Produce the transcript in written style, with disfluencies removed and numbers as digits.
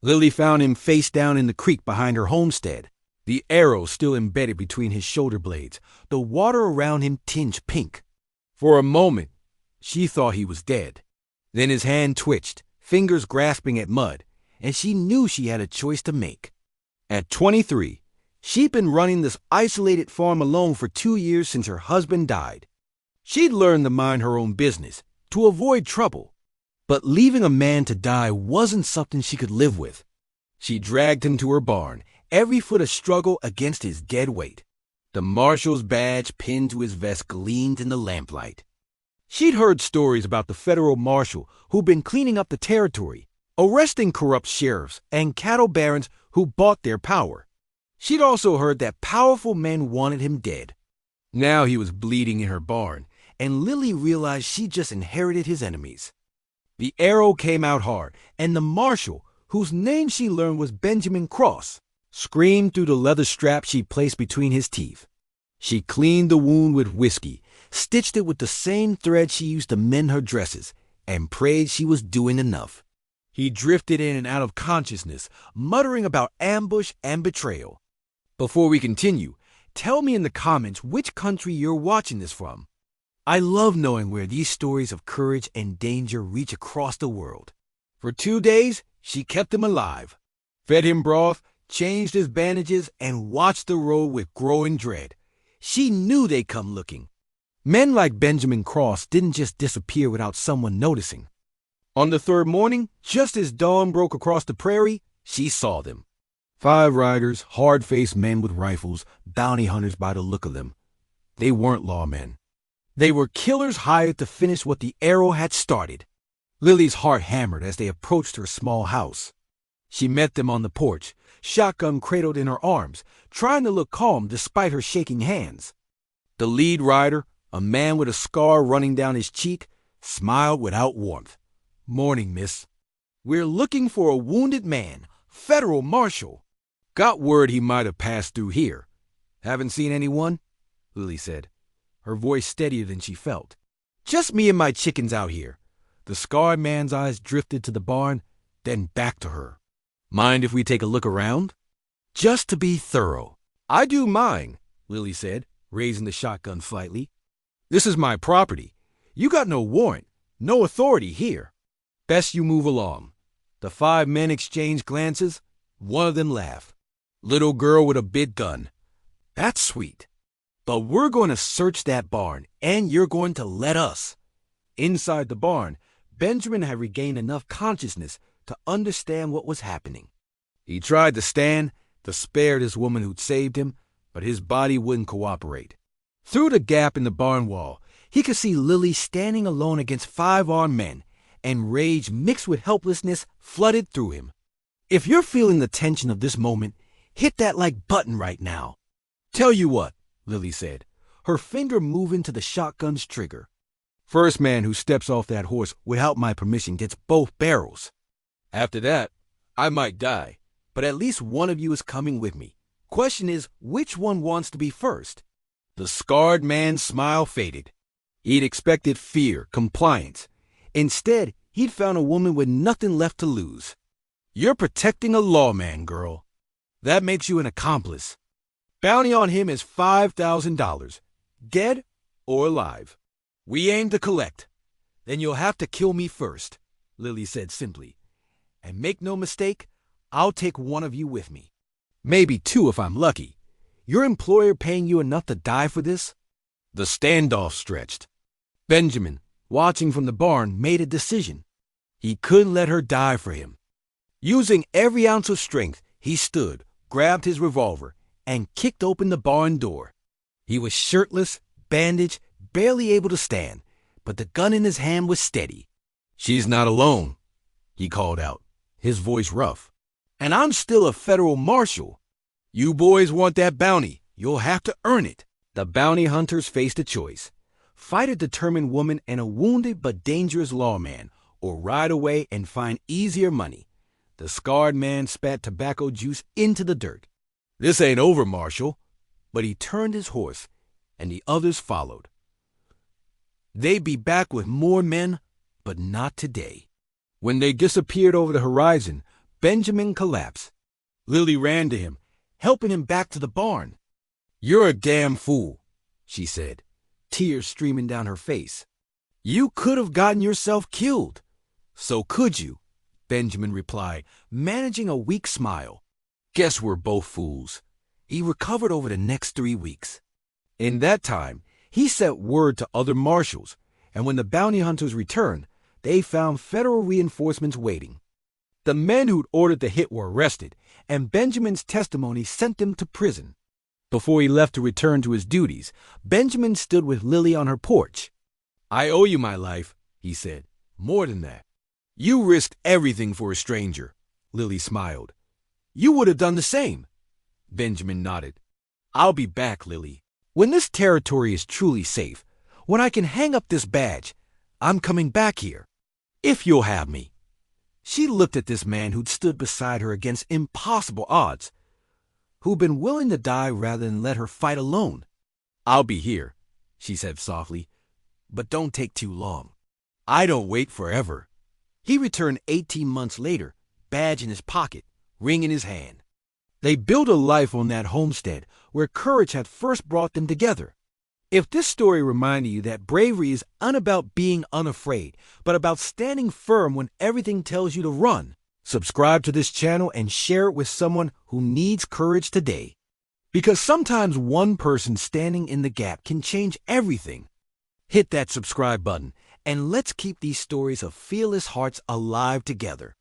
Lily found him face down in the creek behind her homestead, the arrow still embedded between his shoulder blades, the water around him tinged pink. For a moment, she thought he was dead. Then his hand twitched, fingers grasping at mud, and she knew she had a choice to make. At 23, she'd been running this isolated farm alone for 2 years since her husband died. She'd learned to mind her own business, to avoid trouble. But leaving a man to die wasn't something she could live with. She dragged him to her barn, every foot a struggle against his dead weight. The Marshal's badge pinned to his vest gleamed in the lamplight. She'd heard stories about the federal marshal who'd been cleaning up the territory, arresting corrupt sheriffs and cattle barons who bought their power. She'd also heard that powerful men wanted him dead. Now he was bleeding in her barn, and Lily realized she'd just inherited his enemies. The arrow came out hard, and the marshal, whose name she learned was Benjamin Cross, screamed through the leather strap she placed between his teeth. She cleaned the wound with whiskey, stitched it with the same thread she used to mend her dresses, and prayed she was doing enough. He drifted in and out of consciousness, muttering about ambush and betrayal. Before we continue, tell me in the comments which country you're watching this from. I love knowing where these stories of courage and danger reach across the world. For 2 days, she kept him alive, fed him broth, changed his bandages, and watched the road with growing dread. She knew they'd come looking. Men like Benjamin Cross didn't just disappear without someone noticing. On the 3rd morning, just as dawn broke across the prairie, she saw them. 5 riders, hard-faced men with rifles, bounty hunters by the look of them. They weren't lawmen. They were killers hired to finish what the arrow had started. Lily's heart hammered as they approached her small house. She met them on the porch, shotgun cradled in her arms, trying to look calm despite her shaking hands. The lead rider, a man with a scar running down his cheek, smiled without warmth. "Morning, miss. We're looking for a wounded man, federal marshal. Got word he might have passed through here. Haven't seen anyone?" Lily said, her voice steadier than she felt. "Just me and my chickens out here." The scarred man's eyes drifted to the barn, then back to her. "Mind if we take a look around?" "Just to be thorough." "I do mind," Lily said, raising the shotgun slightly. "This is my property. You got no warrant, no authority here. Best you move along." The 5 men exchanged glances. One of them laughed. "Little girl with a big gun. That's sweet. But we're going to search that barn, and you're going to let us." Inside the barn, Benjamin had regained enough consciousness to understand what was happening. He tried to stand, to spare this woman who'd saved him, but his body wouldn't cooperate. Through the gap in the barn wall, he could see Lily standing alone against 5 armed men, and rage mixed with helplessness flooded through him. If you're feeling the tension of this moment, hit that like button right now. "Tell you what," Lily said, her finger moving to the shotgun's trigger. "First man who steps off that horse without my permission gets both barrels. After that, I might die, but at least one of you is coming with me. Question is, which one wants to be first?" The scarred man's smile faded. He'd expected fear, compliance. Instead, he'd found a woman with nothing left to lose. "You're protecting a lawman, girl. That makes you an accomplice. Bounty on him is $5,000, dead or alive. We aim to collect. Then you'll have to kill me first," Lily said simply. "And make no mistake, I'll take one of you with me. Maybe 2 if I'm lucky. Your employer paying you enough to die for this?" The standoff stretched. Benjamin, watching from the barn, made a decision. He couldn't let her die for him. Using every ounce of strength, he stood, grabbed his revolver, and kicked open the barn door. He was shirtless, bandaged, barely able to stand, but the gun in his hand was steady. "She's not alone," he called out, his voice rough. "And I'm still a federal marshal. You boys want that bounty. You'll have to earn it." The bounty hunters faced a choice. Fight a determined woman and a wounded but dangerous lawman, or ride away and find easier money. The scarred man spat tobacco juice into the dirt. "This ain't over, Marshal." But he turned his horse, and the others followed. They'd be back with more men, but not today. When they disappeared over the horizon, Benjamin collapsed. Lily ran to him, helping him back to the barn. "You're a damn fool," she said, tears streaming down her face. "You could have gotten yourself killed." "So could you," Benjamin replied, managing a weak smile. "Guess we're both fools." He recovered over the next 3 weeks. In that time, he sent word to other marshals, and when the bounty hunters returned, they found federal reinforcements waiting. The men who'd ordered the hit were arrested, and Benjamin's testimony sent them to prison. Before he left to return to his duties, Benjamin stood with Lily on her porch. "I owe you my life," he said. "More than that. You risked everything for a stranger." Lily smiled. "You would have done the same." Benjamin nodded. "I'll be back, Lily. When this territory is truly safe, when I can hang up this badge, I'm coming back here. If you'll have me." She looked at this man who'd stood beside her against impossible odds, who'd been willing to die rather than let her fight alone. "I'll be here," she said softly, "but don't take too long. I don't wait forever." He returned 18 months later, badge in his pocket, ring in his hand. They built a life on that homestead where courage had first brought them together. If this story reminded you that bravery is about being unafraid, but about standing firm when everything tells you to run, subscribe to this channel and share it with someone who needs courage today. Because sometimes one person standing in the gap can change everything. Hit that subscribe button, and let's keep these stories of fearless hearts alive together.